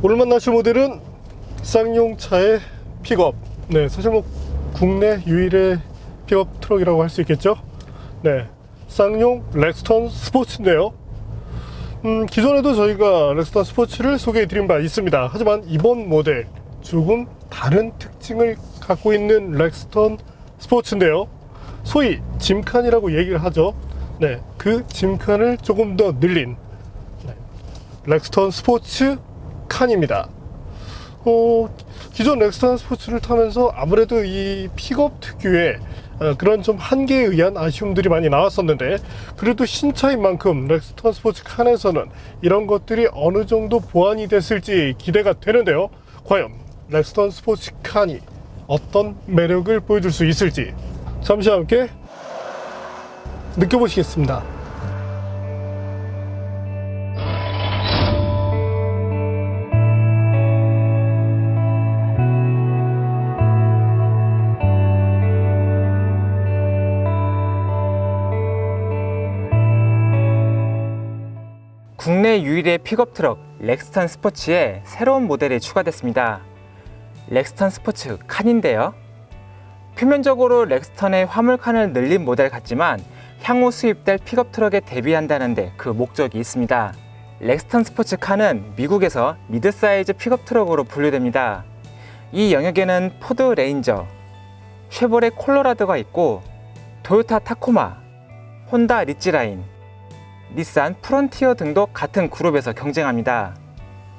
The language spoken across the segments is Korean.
오늘 만나실 모델은 쌍용차의 픽업. 네, 사실 국내 유일의 픽업 트럭이라고 할 수 있겠죠. 네, 쌍용 렉스턴 스포츠인데요. 기존에도 저희가 렉스턴 스포츠를 소개해 드린 바 있습니다. 하지만 이번 모델 조금 다른 특징을 갖고 있는 렉스턴 스포츠인데요. 소위 짐칸이라고 얘기를 하죠. 네, 그 짐칸을 조금 더 늘린 렉스턴 스포츠 칸입니다. 기존 렉스턴 스포츠를 타면서 아무래도 이 픽업 특유의 그런 좀 한계에 의한 아쉬움들이 많이 나왔었는데, 그래도 신차인 만큼 렉스턴 스포츠 칸에서는 이런 것들이 어느 정도 보완이 됐을지 기대가 되는데요. 과연 렉스턴 스포츠 칸이 어떤 매력을 보여줄 수 있을지 잠시 함께 느껴보시겠습니다. 국내 유일의 픽업 트럭 렉스턴 스포츠에 새로운 모델이 추가됐습니다. 렉스턴 스포츠 칸인데요. 표면적으로 렉스턴의 화물칸을 늘린 모델 같지만 향후 수입될 픽업 트럭에 대비한다는데 그 목적이 있습니다. 렉스턴 스포츠 칸은 미국에서 미드사이즈 픽업 트럭으로 분류됩니다. 이 영역에는 포드 레인저, 쉐보레 콜로라도가 있고 토요타 타코마, 혼다 리치라인, 닛산 프론티어 등도 같은 그룹에서 경쟁합니다.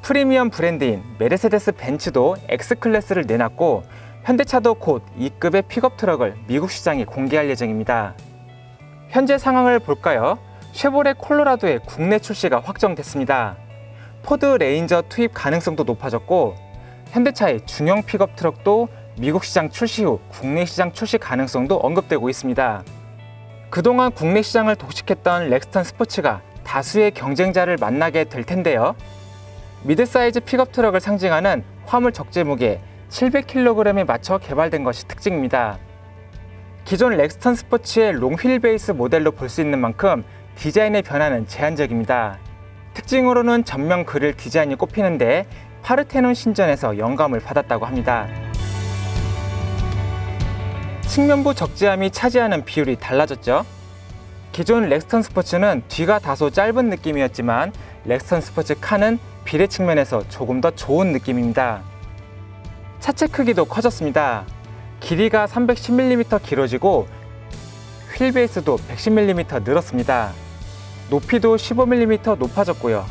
프리미엄 브랜드인 메르세데스 벤츠도 X클래스를 내놨고 현대차도 곧 2급의 픽업 트럭을 미국 시장에 공개할 예정입니다. 현재 상황을 볼까요? 쉐보레 콜로라도의 국내 출시가 확정됐습니다. 포드 레인저 투입 가능성도 높아졌고 현대차의 중형 픽업 트럭도 미국 시장 출시 후 국내 시장 출시 가능성도 언급되고 있습니다. 그동안 국내 시장을 독식했던 렉스턴 스포츠가 다수의 경쟁자를 만나게 될 텐데요. 미드사이즈 픽업 트럭을 상징하는 화물 적재 무게 700kg에 맞춰 개발된 것이 특징입니다. 기존 렉스턴 스포츠의 롱휠 베이스 모델로 볼 수 있는 만큼 디자인의 변화는 제한적입니다. 특징으로는 전면 그릴 디자인이 꼽히는데 파르테논 신전에서 영감을 받았다고 합니다. 측면부 적재함이 차지하는 비율이 달라졌죠. 기존 렉스턴 스포츠는 뒤가 다소 짧은 느낌이었지만 렉스턴 스포츠 칸은 비례 측면에서 조금 더 좋은 느낌입니다. 차체 크기도 커졌습니다. 길이가 310mm 길어지고 휠베이스도 110mm 늘었습니다. 높이도 15mm 높아졌고요.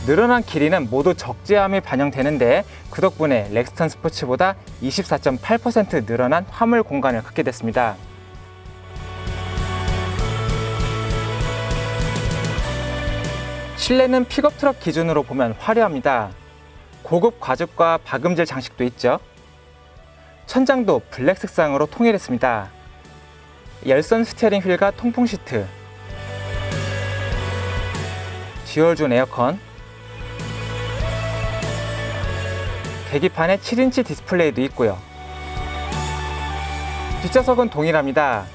늘어난 길이는 모두 적재함에 반영되는데 그 덕분에 렉스턴 스포츠보다 24.8% 늘어난 화물 공간을 갖게 됐습니다. 실내는 픽업 트럭 기준으로 보면 화려합니다. 고급 과즙과 박음질 장식도 있죠. 천장도 블랙 색상으로 통일했습니다. 열선 스티어링 휠과 통풍 시트, 듀얼존 에어컨, 계기판에 7인치 디스플레이도 있고요. 뒷좌석은 동일합니다.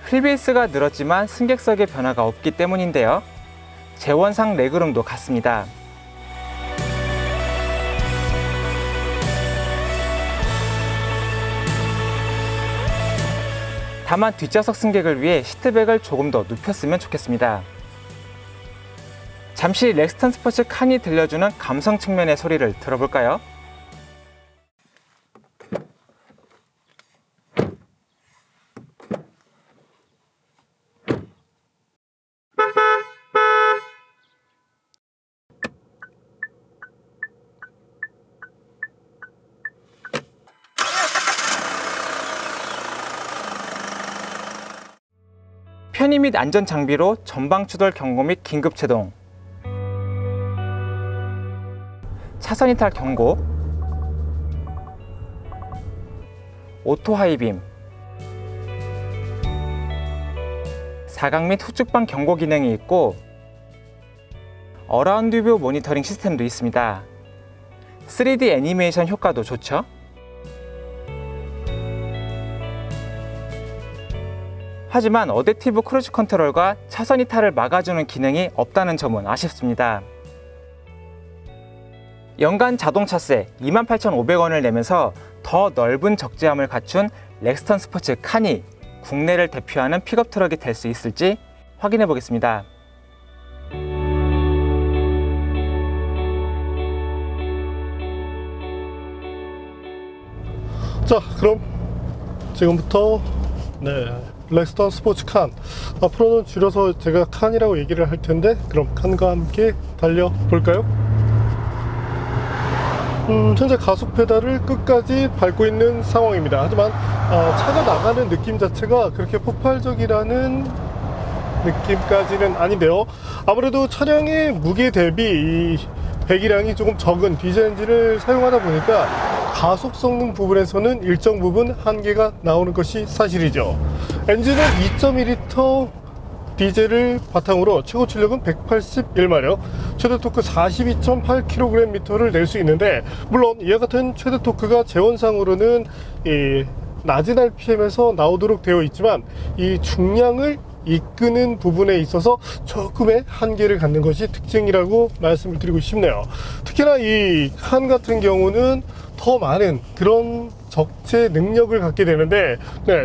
휠베이스가 늘었지만 승객석의 변화가 없기 때문인데요. 재원상 레그룸도 같습니다. 다만 뒷좌석 승객을 위해 시트백을 조금 더 눕혔으면 좋겠습니다. 잠시 렉스턴 스포츠 칸이 들려주는 감성 측면의 소리를 들어볼까요? 편의 및 안전 장비로 전방 추돌 경고 및 긴급 제동, 차선 이탈 경고, 오토 하이빔, 사각 및 후측방 경고 기능이 있고 어라운드 뷰 모니터링 시스템도 있습니다. 3D 애니메이션 효과도 좋죠. 하지만 어댑티브 크루즈 컨트롤과 차선 이탈을 막아주는 기능이 없다는 점은 아쉽습니다. 연간 자동차세 28,500원을 내면서 더 넓은 적재함을 갖춘 렉스턴 스포츠 칸이 국내를 대표하는 픽업 트럭이 될 수 있을지 확인해 보겠습니다. 자, 그럼 지금부터 렉스턴 스포츠 칸, 앞으로는 줄여서 제가 칸이라고 얘기를 할 텐데, 그럼 칸과 함께 달려볼까요? 현재 가속 페달을 끝까지 밟고 있는 상황입니다. 하지만 차가 나가는 느낌 자체가 그렇게 폭발적이라는 느낌까지는 아닌데요. 아무래도 차량의 무게 대비 이 배기량이 조금 적은 디젤 엔진을 사용하다 보니까 가속 성능 부분에서는 일정 부분 한계가 나오는 것이 사실이죠. 엔진은 2.2L 디젤을 바탕으로 최고 출력은 181마력, 최대 토크 42.8kgm를 낼 수 있는데, 물론 이와 같은 최대 토크가 재원상으로는 이 낮은 RPM에서 나오도록 되어 있지만 이 중량을 이끄는 부분에 있어서 조금의 한계를 갖는 것이 특징이라고 말씀을 드리고 싶네요. 특히나 이 칸 같은 경우는 더 많은 그런 적재 능력을 갖게 되는데,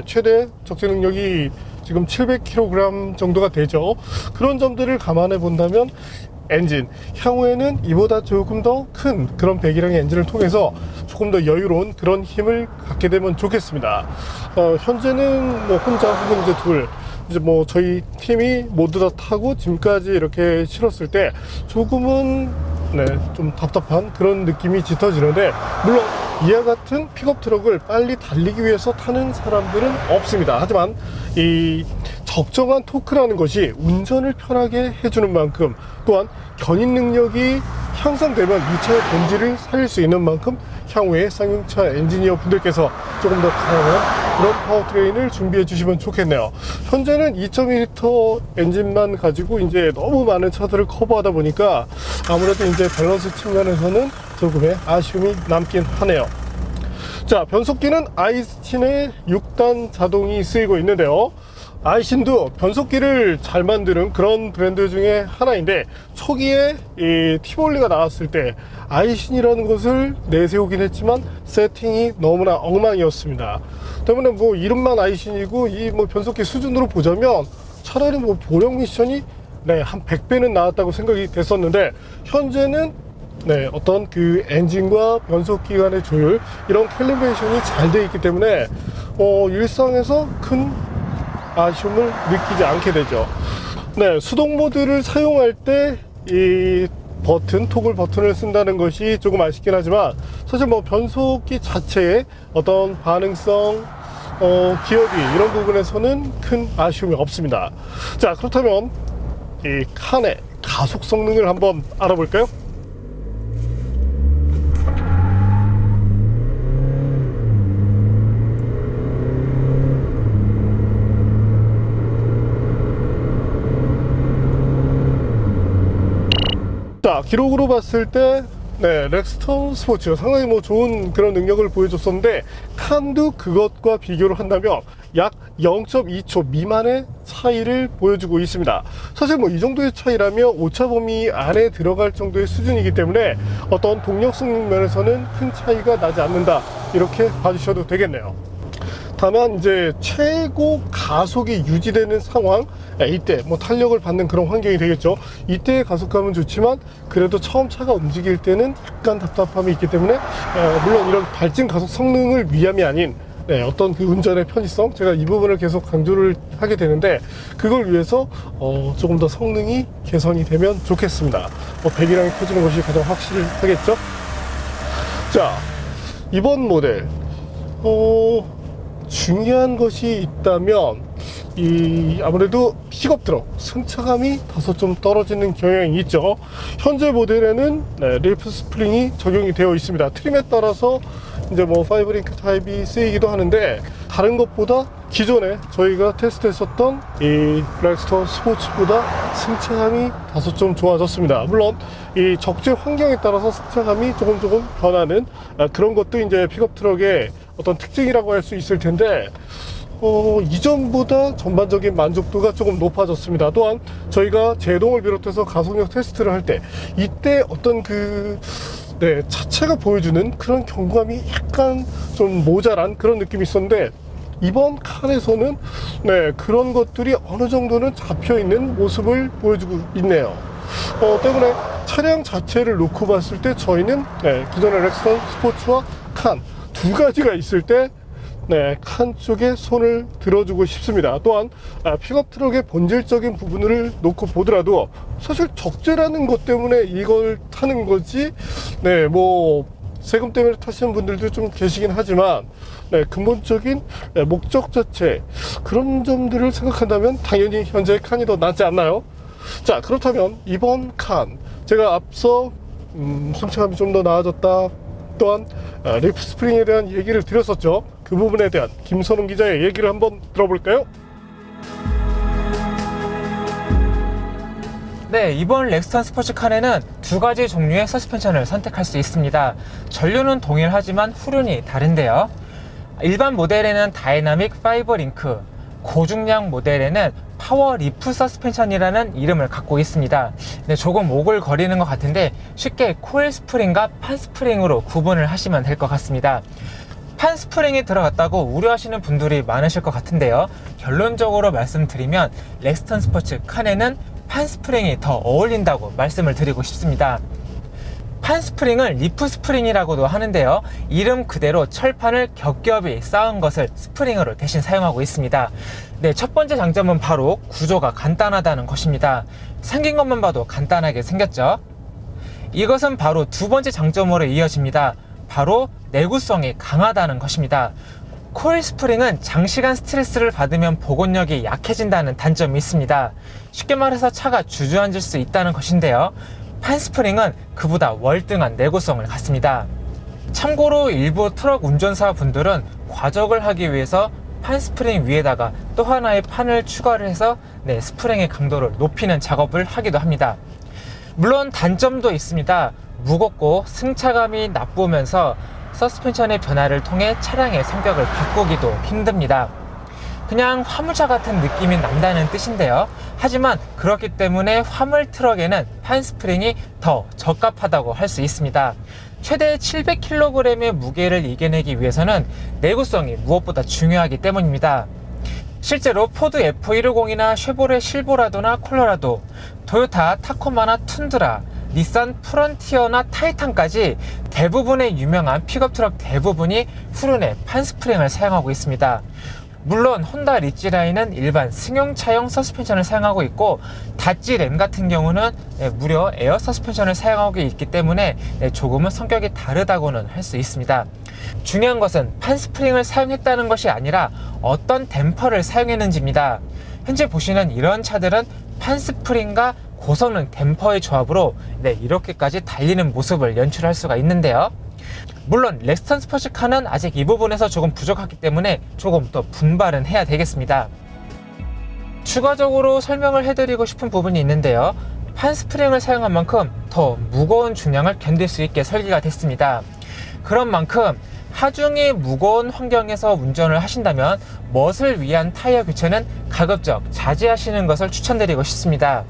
최대 적재 능력이 지금 700kg 정도가 되죠. 그런 점들을 감안해 본다면 엔진, 향후에는 이보다 조금 더 큰 그런 배기량의 엔진을 통해서 조금 더 여유로운 그런 힘을 갖게 되면 좋겠습니다. 현재는 뭐 혼자 혹은 이제 둘, 이제 뭐 저희 팀이 모두 다 타고 짐까지 이렇게 실었을 때 조금은 좀 답답한 그런 느낌이 짙어지는데, 물론 이와 같은 픽업 트럭을 빨리 달리기 위해서 타는 사람들은 없습니다. 하지만 이 적정한 토크라는 것이 운전을 편하게 해주는 만큼, 또한 견인 능력이 향상되면 이 차의 본질을 살릴 수 있는 만큼 향후에 쌍용차 엔지니어 분들께서 조금 더 다양한 그런 파워트레인을 준비해 주시면 좋겠네요. 현재는 2.2L 엔진만 가지고 이제 너무 많은 차들을 커버하다 보니까 아무래도 이제 밸런스 측면에서는 조금의 아쉬움이 남긴 하네요. 자, 변속기는 아이신의 6단 자동이 쓰이고 있는데요. 아이신도 변속기를 잘 만드는 그런 브랜드 중에 하나인데, 초기에 이 티볼리가 나왔을 때 아이신이라는 것을 내세우긴 했지만 세팅이 너무나 엉망이었습니다. 때문에 뭐 이름만 아이신이고 이 뭐 변속기 수준으로 보자면 차라리 뭐 보령 미션이 한 100배는 나왔다고 생각이 됐었는데, 현재는 어떤 그 엔진과 변속기 간의 조율, 이런 캘리브레이션이 잘 되어 있기 때문에 일상에서 큰 아쉬움을 느끼지 않게 되죠. 수동 모드를 사용할 때 이 버튼, 토글 버튼을 쓴다는 것이 조금 아쉽긴 하지만, 사실 뭐 변속기 자체의 어떤 반응성, 기어비 이런 부분에서는 큰 아쉬움이 없습니다. 자, 그렇다면 이 칸의 가속 성능을 한번 알아볼까요? 자, 기록으로 봤을 때 렉스턴 스포츠가 상당히 뭐 좋은 그런 능력을 보여줬었는데, 칸도 그것과 비교를 한다면 약 0.2초 미만의 차이를 보여주고 있습니다. 사실 뭐 이 정도의 차이라면 오차 범위 안에 들어갈 정도의 수준이기 때문에 어떤 동력 성능 면에서는 큰 차이가 나지 않는다, 이렇게 봐주셔도 되겠네요. 다만 이제 최고 가속이 유지되는 상황, 이때 뭐 탄력을 받는 그런 환경이 되겠죠. 이때의 가속감은 좋지만 그래도 처음 차가 움직일 때는 약간 답답함이 있기 때문에 물론 이런 발진 가속 성능을 위함이 아닌 어떤 그 운전의 편의성, 제가 이 부분을 계속 강조를 하게 되는데, 그걸 위해서 조금 더 성능이 개선이 되면 좋겠습니다. 배기량이 커지는 것이 가장 확실하겠죠. 자, 이번 모델 중요한 것이 있다면 이 아무래도 픽업 트럭 승차감이 다소 좀 떨어지는 경향이 있죠. 현재 모델에는 릴프 스프링이 적용이 되어 있습니다. 트림에 따라서 이제 뭐 5링크 타입이 쓰이기도 하는데, 다른 것보다 기존에 저희가 테스트했었던 이 렉스턴 스포츠보다 승차감이 다소 좀 좋아졌습니다. 물론 이 적재 환경에 따라서 승차감이 조금 변하는 그런 것도 이제 픽업 트럭의 어떤 특징이라고 할 수 있을 텐데, 이전보다 전반적인 만족도가 조금 높아졌습니다. 또한 저희가 제동을 비롯해서 가속력 테스트를 할 때 이때 어떤 그 네, 차체가 보여주는 그런 경감이 약간 좀 모자란 그런 느낌이 있었는데, 이번 칸에서는 네, 그런 것들이 어느 정도는 잡혀 있는 모습을 보여주고 있네요. 때문에 차량 자체를 놓고 봤을 때 저희는 네, 기존의 렉스턴 스포츠와 칸 두 가지가 있을 때 네, 칸 쪽에 손을 들어주고 싶습니다. 또한 픽업 트럭의 본질적인 부분을 놓고 보더라도 사실 적재라는 것 때문에 이걸 타는 거지, 네, 뭐 세금 때문에 타시는 분들도 좀 계시긴 하지만, 네, 근본적인 목적 자체 그런 점들을 생각한다면 당연히 현재 칸이 더 낫지 않나요? 자, 그렇다면 이번 칸 제가 앞서 승차감이 좀 더 나아졌다, 또한 리프 스프링에 대한 얘기를 드렸었죠. 그 부분에 대한 김선웅 기자의 얘기를 한번 들어볼까요? 네, 이번 렉스턴 스포츠 칸에는 두 가지 종류의 서스펜션을 선택할 수 있습니다. 전류는 동일하지만 후륜이 다른데요. 일반 모델에는 다이나믹 파이버 링크, 고중량 모델에는 파워 리프 서스펜션이라는 이름을 갖고 있습니다. 네, 조금 오글거리는 것 같은데 쉽게 코일 스프링과 판 스프링으로 구분을 하시면 될 것 같습니다. 판 스프링이 들어갔다고 우려하시는 분들이 많으실 것 같은데요. 결론적으로 말씀드리면 렉스턴 스포츠 칸에는 판 스프링이 더 어울린다고 말씀을 드리고 싶습니다. 판 스프링을 리프 스프링이라고도 하는데요. 이름 그대로 철판을 겹겹이 쌓은 것을 스프링으로 대신 사용하고 있습니다. 네, 첫 번째 장점은 바로 구조가 간단하다는 것입니다. 생긴 것만 봐도 간단하게 생겼죠. 이것은 바로 두 번째 장점으로 이어집니다. 바로 내구성이 강하다는 것입니다. 코일 스프링은 장시간 스트레스를 받으면 복원력이 약해진다는 단점이 있습니다. 쉽게 말해서 차가 주저앉을 수 있다는 것인데요. 판 스프링은 그보다 월등한 내구성을 갖습니다. 참고로 일부 트럭 운전사 분들은 과적을 하기 위해서 판 스프링 위에다가 또 하나의 판을 추가를 해서 스프링의 강도를 높이는 작업을 하기도 합니다. 물론 단점도 있습니다. 무겁고 승차감이 나쁘면서 서스펜션의 변화를 통해 차량의 성격을 바꾸기도 힘듭니다. 그냥 화물차 같은 느낌이 난다는 뜻인데요. 하지만 그렇기 때문에 화물 트럭에는 판 스프링이 더 적합하다고 할 수 있습니다. 최대 700kg의 무게를 이겨내기 위해서는 내구성이 무엇보다 중요하기 때문입니다. 실제로 포드 F150이나 쉐보레 실보라도나 콜로라도, 토요타 타코마나 툰드라, 닛산 프론티어나 타이탄까지 대부분의 유명한 픽업 트럭 대부분이 후륜에 판 스프링을 사용하고 있습니다. 물론 혼다 리치라인은 일반 승용차용 서스펜션을 사용하고 있고, 다찌 램 같은 경우는 무려 에어 서스펜션을 사용하고 있기 때문에 조금은 성격이 다르다고는 할 수 있습니다. 중요한 것은 판 스프링을 사용했다는 것이 아니라 어떤 댐퍼를 사용했는지입니다. 현재 보시는 이런 차들은 판 스프링과 고성능 댐퍼의 조합으로 이렇게까지 달리는 모습을 연출할 수가 있는데요. 물론 렉스턴 스포츠카는 아직 이 부분에서 조금 부족하기 때문에 조금 더 분발은 해야 되겠습니다. 추가적으로 설명을 해드리고 싶은 부분이 있는데요. 판 스프링을 사용한 만큼 더 무거운 중량을 견딜 수 있게 설계가 됐습니다. 그런 만큼 하중이 무거운 환경에서 운전을 하신다면 멋을 위한 타이어 교체는 가급적 자제하시는 것을 추천드리고 싶습니다.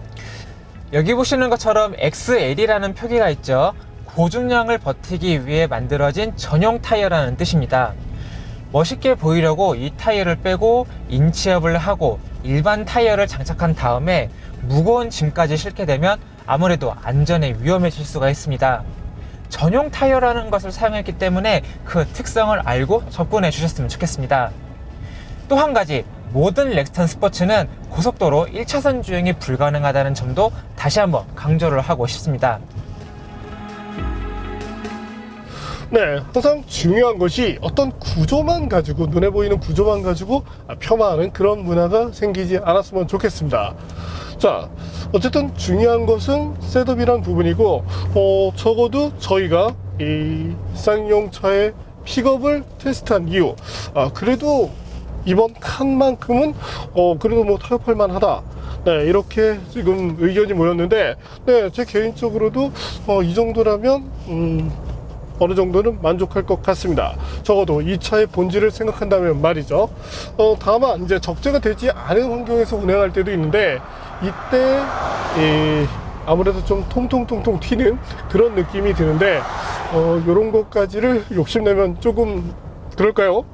여기 보시는 것처럼 XL이라는 표기가 있죠. 고중량을 버티기 위해 만들어진 전용 타이어라는 뜻입니다. 멋있게 보이려고 이 타이어를 빼고 인치업을 하고 일반 타이어를 장착한 다음에 무거운 짐까지 싣게 되면 아무래도 안전에 위험해질 수가 있습니다. 전용 타이어라는 것을 사용했기 때문에 그 특성을 알고 접근해 주셨으면 좋겠습니다. 또 한 가지, 모든 렉스턴 스포츠는 고속도로 1차선 주행이 불가능하다는 점도 다시 한번 강조를 하고 싶습니다. 네, 항상 중요한 것이 어떤 구조만 가지고, 눈에 보이는 구조만 가지고 폄하하는 그런 문화가 생기지 않았으면 좋겠습니다. 자, 어쨌든 중요한 것은 셋업이란 부분이고, 적어도 저희가 이 쌍용차의 픽업을 테스트한 이유, 그래도 이번 칸만큼은 그래도 뭐 타협할 만하다, 네, 이렇게 지금 의견이 모였는데, 네, 제 개인적으로도 이 정도라면 어느 정도는 만족할 것 같습니다. 적어도 이 차의 본질을 생각한다면 말이죠. 다만 이제 적재가 되지 않은 환경에서 운행할 때도 있는데, 이때 아무래도 좀 통통통통 튀는 그런 느낌이 드는데 요런 것까지를 욕심내면 조금 그럴까요?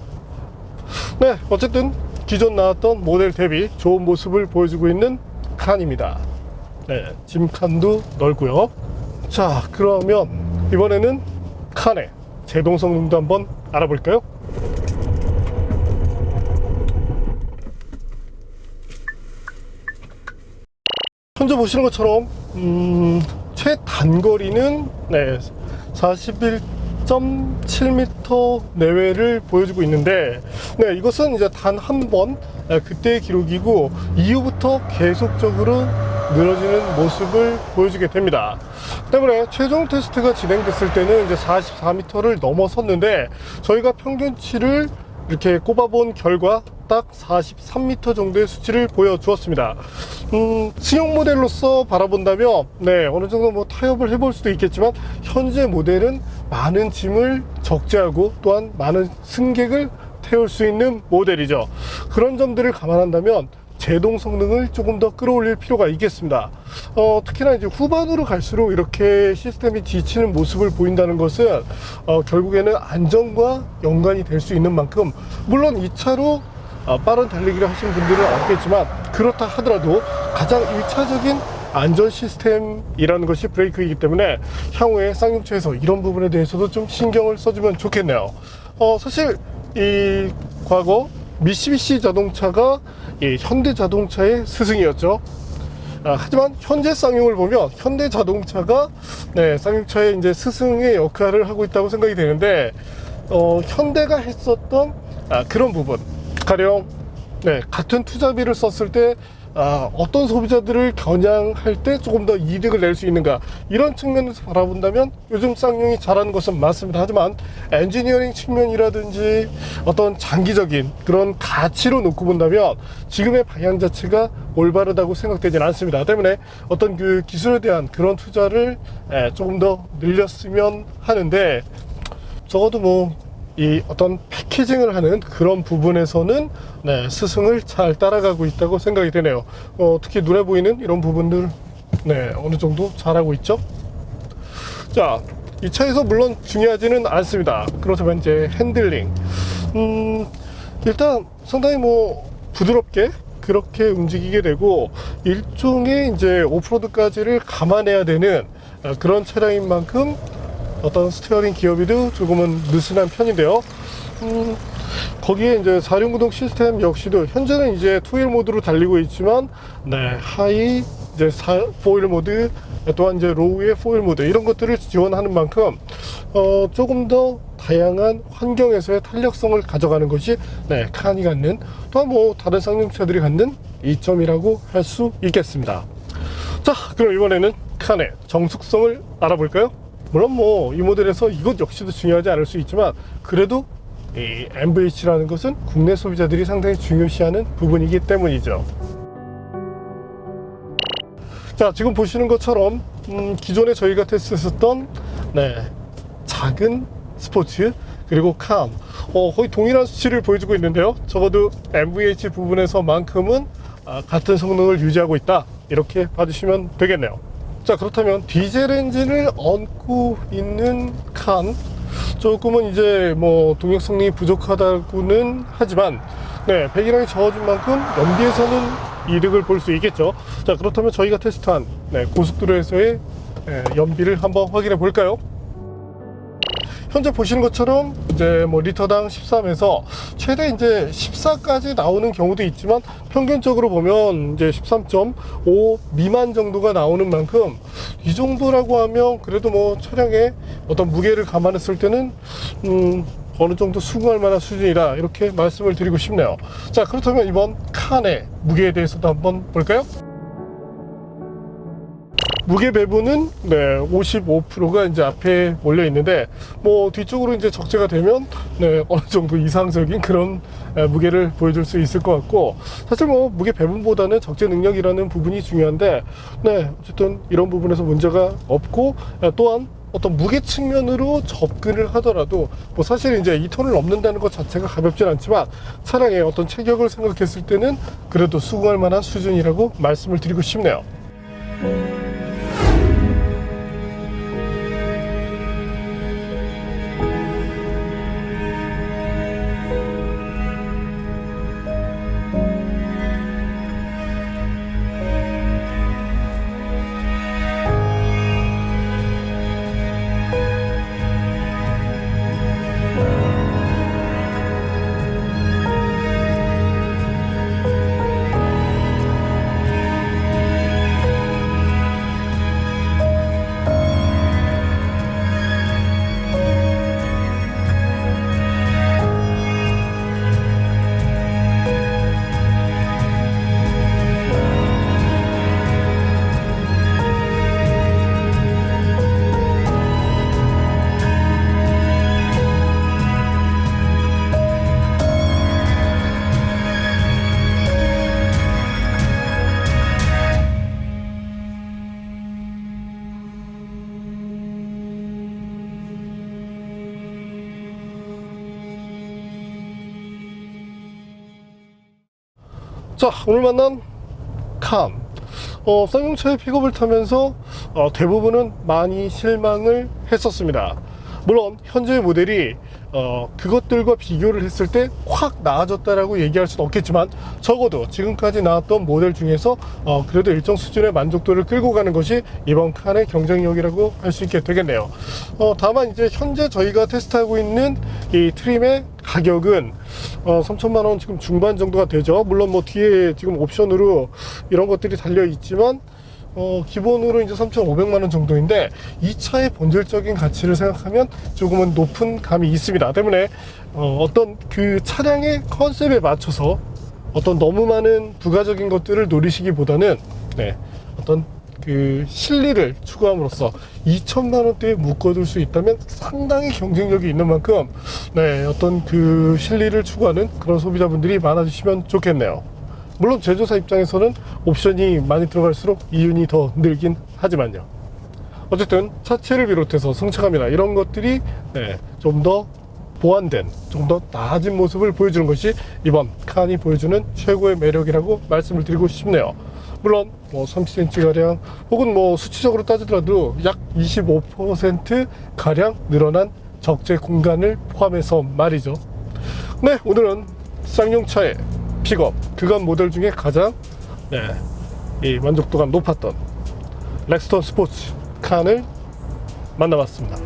네, 어쨌든 기존 나왔던 모델 대비 좋은 모습을 보여주고 있는 칸입니다. 네, 짐칸도 넓고요. 자, 그러면 이번에는 칸의 제동 성능도 한번 알아볼까요? 현재 보시는 것처럼 최단거리는 41.7m 내외를 보여주고 있는데, 네, 이것은 이제 단 한 번 그때의 기록이고 이후부터 계속적으로 늘어지는 모습을 보여주게 됩니다. 때문에 최종 테스트가 진행됐을 때는 이제 44m를 넘어섰는데, 저희가 평균치를 이렇게 꼽아본 결과 딱 43m 정도의 수치를 보여주었습니다. 승용 모델로서 바라본다면 어느 정도 뭐 타협을 해볼 수도 있겠지만, 현재 모델은 많은 짐을 적재하고 또한 많은 승객을 태울 수 있는 모델이죠. 그런 점들을 감안한다면 제동 성능을 조금 더 끌어올릴 필요가 있겠습니다. 특히나 이제 후반으로 갈수록 이렇게 시스템이 지치는 모습을 보인다는 것은 결국에는 안전과 연관이 될 수 있는 만큼, 물론 2차로 빠른 달리기를 하신 분들은 없겠지만, 그렇다 하더라도 가장 1차적인 안전 시스템이라는 것이 브레이크이기 때문에 향후에 쌍용차에서 이런 부분에 대해서도 좀 신경을 써주면 좋겠네요. 사실 이 과거 미쓰비시 자동차가 이 현대 자동차의 스승이었죠. 하지만 현재 쌍용을 보면 현대 자동차가 쌍용차의 이제 스승의 역할을 하고 있다고 생각이 되는데, 현대가 했었던 그런 부분, 가령 같은 투자비를 썼을 때 어떤 소비자들을 겨냥할 때 조금 더 이득을 낼 수 있는가, 이런 측면에서 바라본다면 요즘 쌍용이 잘하는 것은 맞습니다. 하지만 엔지니어링 측면이라든지 어떤 장기적인 그런 가치로 놓고 본다면 지금의 방향 자체가 올바르다고 생각되지는 않습니다. 때문에 어떤 그 기술에 대한 그런 투자를 조금 더 늘렸으면 하는데, 적어도 뭐 이 어떤 패키징을 하는 그런 부분에서는 스승을 잘 따라가고 있다고 생각이 되네요. 특히 눈에 보이는 이런 부분들 어느 정도 잘하고 있죠. 자, 이 차에서 물론 중요하지는 않습니다. 그렇다면 이제 핸들링, 일단 상당히 뭐 부드럽게 그렇게 움직이게 되고, 일종의 이제 오프로드까지를 감안해야 되는 그런 차량인 만큼 어떤 스티어링 기어비도 조금은 느슨한 편인데요. 거기에 이제 4륜구동 시스템 역시도 현재는 이제 2휠 모드로 달리고 있지만, 하이 이제 4휠 모드, 또한 이제 로우의 4휠 모드, 이런 것들을 지원하는 만큼 조금 더 다양한 환경에서의 탄력성을 가져가는 것이 칸이 갖는, 또한 뭐 다른 쌍용차들이 갖는 이점이라고 할 수 있겠습니다. 자, 그럼 이번에는 칸의 정숙성을 알아볼까요? 물론 뭐 이 모델에서 이것 역시도 중요하지 않을 수 있지만, 그래도 이 MVH라는 것은 국내 소비자들이 상당히 중요시하는 부분이기 때문이죠. 자, 지금 보시는 것처럼 기존에 저희가 테스트했었던 작은 스포츠 그리고 칸, 거의 동일한 수치를 보여주고 있는데요. 적어도 MVH 부분에서만큼은 같은 성능을 유지하고 있다, 이렇게 봐주시면 되겠네요. 자, 그렇다면 디젤 엔진을 얹고 있는 칸, 조금은 이제 뭐 동력 성능이 부족하다고는 하지만 배기량이 적어진 만큼 연비에서는 이득을 볼 수 있겠죠. 자, 그렇다면 저희가 테스트한 고속도로에서의 연비를 한번 확인해 볼까요? 현재 보시는 것처럼 이제 뭐 리터당 13에서 최대 이제 14까지 나오는 경우도 있지만, 평균적으로 보면 이제 13.5 미만 정도가 나오는 만큼, 이 정도라고 하면 그래도 뭐 차량의 어떤 무게를 감안했을 때는 어느 정도 수긍할 만한 수준이다, 이렇게 말씀을 드리고 싶네요. 자, 그렇다면 이번 칸의 무게에 대해서도 한번 볼까요? 무게 배분은 55%가 이제 앞에 몰려 있는데, 뭐 뒤쪽으로 이제 적재가 되면 어느 정도 이상적인 그런 무게를 보여줄 수 있을 것 같고, 사실 뭐 무게 배분보다는 적재 능력이라는 부분이 중요한데, 어쨌든 이런 부분에서 문제가 없고, 또한 어떤 무게 측면으로 접근을 하더라도 뭐 사실 이제 2톤을 넘는다는 것 자체가 가볍진 않지만, 차량의 어떤 체격을 생각했을 때는 그래도 수긍할 만한 수준이라고 말씀을 드리고 싶네요. 자, 오늘 만난 칸. 쌍용차의 픽업을 타면서 대부분은 많이 실망을 했었습니다. 물론 현재 모델이 그것들과 비교를 했을 때 확 나아졌다라고 얘기할 수는 없겠지만, 적어도 지금까지 나왔던 모델 중에서 그래도 일정 수준의 만족도를 끌고 가는 것이 이번 칸의 경쟁력이라고 할 수 있게 되겠네요. 다만 이제 현재 저희가 테스트하고 있는 이 트림의 가격은 3천만 원 지금 중반 정도가 되죠. 물론 뭐 뒤에 지금 옵션으로 이런 것들이 달려 있지만 기본으로 이제 3,500만 원 정도인데, 이 차의 본질적인 가치를 생각하면 조금은 높은 감이 있습니다. 때문에 어떤 그 차량의 컨셉에 맞춰서 어떤 너무 많은 부가적인 것들을 노리시기보다는 어떤 그 실리를 추구함으로써 2천만 원대에 묶어둘 수 있다면 상당히 경쟁력이 있는 만큼 어떤 그 실리를 추구하는 그런 소비자분들이 많아지시면 좋겠네요. 물론 제조사 입장에서는 옵션이 많이 들어갈수록 이윤이 더 늘긴 하지만요. 어쨌든 차체를 비롯해서 승차감이나 이런 것들이 좀 더 보완된, 좀 더 나아진 모습을 보여주는 것이 이번 칸이 보여주는 최고의 매력이라고 말씀을 드리고 싶네요. 물론 뭐 30cm 가량 혹은 뭐 수치적으로 따지더라도 약 25% 가량 늘어난 적재 공간을 포함해서 말이죠. 네, 오늘은 쌍용차의 픽업 그간 모델 중에 가장 이 만족도가 높았던 렉스턴 스포츠 칸을 만나봤습니다.